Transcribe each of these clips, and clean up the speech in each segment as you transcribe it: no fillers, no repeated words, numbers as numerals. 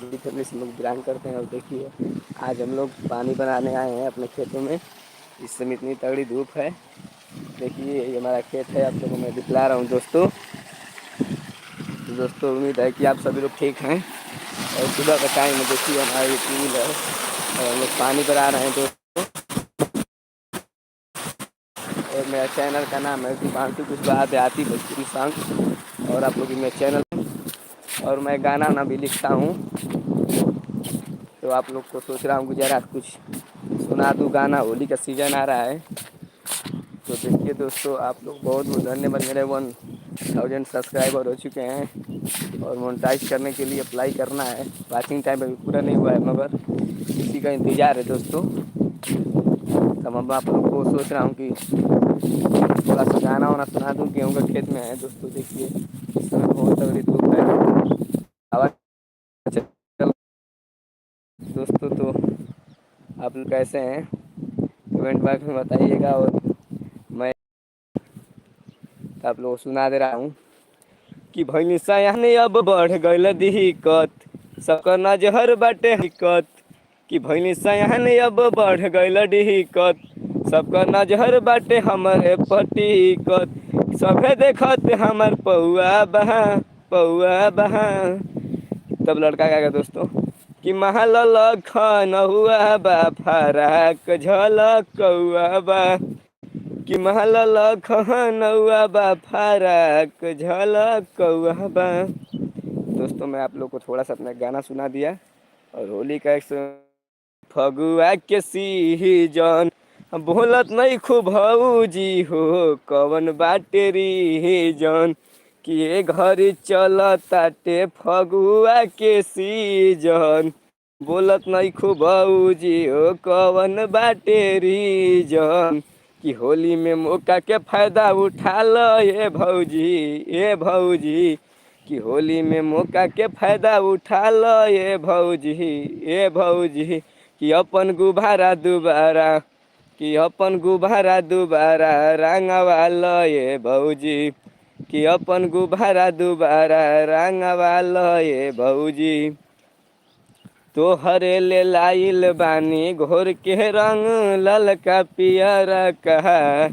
बड़ी फैमिली से लोग बिलोंग करते हैं। और देखिए आज हम लोग पानी बनाने आए हैं अपने खेतों में। इस समय इतनी तगड़ी धूप है। देखिए ये हमारा खेत है, आप लोगों को मैं दिखला रहा हूँ दोस्तों। तो दोस्तों उम्मीद है कि आप सभी लोग ठीक हैं। और सुबह का टाइम में देखिए हमारी टूल है और हम लोग पानी भरा रहे हैं दोस्तों। और मेरा चैनल का नाम है दीपांशु कुशवाहा देहाती भोजपुरी सॉन्ग। और आप लोग मेरे चैनल और मैं गाना ना भी लिखता हूँ। तो आप लोग को सोच रहा हूँ गुजरात कुछ सुना दूँ गाना, होली का सीज़न आ रहा है। तो देखिए दोस्तों आप लोग बहुत बहुत धन्यवाद। मेरे 1000 सब्सक्राइबर हो चुके हैं और मोनेटाइज करने के लिए अप्लाई करना है। वॉचिंग टाइम अभी पूरा नहीं हुआ है मगर इसी का इंतज़ार है दोस्तों। तब अब आप लोग को सोच रहा हूँ कि थोड़ा सा गाना वाना सुना दूँ। गेहूँ का खेत में है दोस्तों। देखिए इस समय बहुत तगड़ी धूप है। आवाज़ चल दोस्तों। तो आप लोग कैसे हैं कमेंट बॉक्स में बताइएगा। और मैं आप लोगों को सुना दे रहा हूँ कि भैनी सयाने अब बढ़ गईल दिक्कत, सबका नजहर बाटे हकीकत। कि भैनी सयाने अब बढ़ गईल दिक्कत, सबका नजहर बाटे हमारे पटिकत। सभे देखत हमार पौआ बहा, पौआ बहा। तब लड़का क्या दोस्तों कि महल लखन हुआ बा फराक झलक कौआ बा। कि महल लखन हुआ बा फराक झलक कौआ बा। दोस्तों मैं आप लोग को थोड़ा सा अपना गाना सुना दिया। और होली का एक फगुआ के सीजन बोलत नहीं खूब भौजी हो कवन बाटे रीजन। कि ये घर चलताटे फगुआ के सीजन बोलत नहीं खूब भौजी हो कवन बाटे रीजन। कि होली में मौका के फायदा उठा लो ये भौजी, ये भौजी। कि होली में मौका के फायदा उठा लो ये भौजी, ये भौजी। कि अपन गुब्बारा दोबारा, कि अपन गुब्बारा दोबारा रंगवा लो ये भौजी। कि अपन गुब्बारा दोबारा रंगवा लो ये भौजी। तोहरे ले लाइल बानी घोर के रंग ललका पियरा कहा।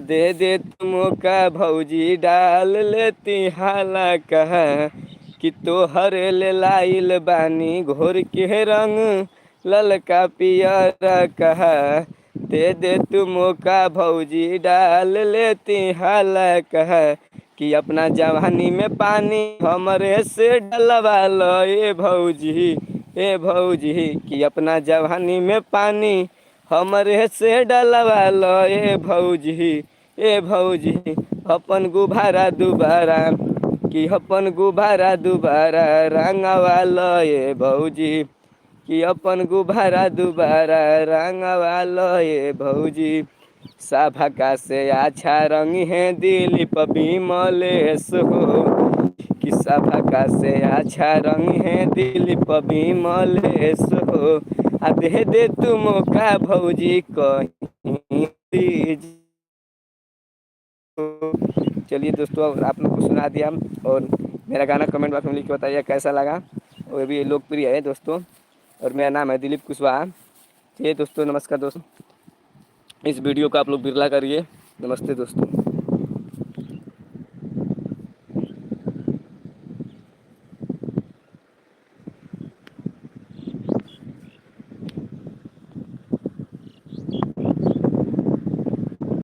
दे दे तुम का भौजी डाल लेती हाला कहा। कि तोहरे ले लाइल बानी घोर के रंग ललका पियरा कहा। दे दे तुम का भौजी डाल लेती हाला कहा। कि अपना जवानी में पानी हमरे से डलवा लो ये भौजी, ए भौजी। कि अपना जवानी में पानी हमरे से डलवा लो ए भौजी, ए भौजी। अपन गुब्बारा दोबारा, कि अपन गुब्बारा दोबारा रंगवा लो ए भौजी। कि अपन गुब्बारा दोबारा रंगवा लो ए भौजी। सभा से अच्छा रंग है दिलीप विमलेश हो। कि सभा से अच्छा रंग है दिलीप विमलेश हो। आ दे दे तुम का भौजी कहीं दीजिए। चलिए दोस्तों अब आप लोग को सुना दिया। और मेरा गाना कमेंट बॉक्स में लिख के बताइए कैसा लगा। वो भी लोकप्रिय है दोस्तों। और मेरा नाम है दिलीप कुशवाहा। चलिए दोस्तों नमस्कार दोस्तों। इस वीडियो को आप लोग बिरला करिए। नमस्ते दोस्तों।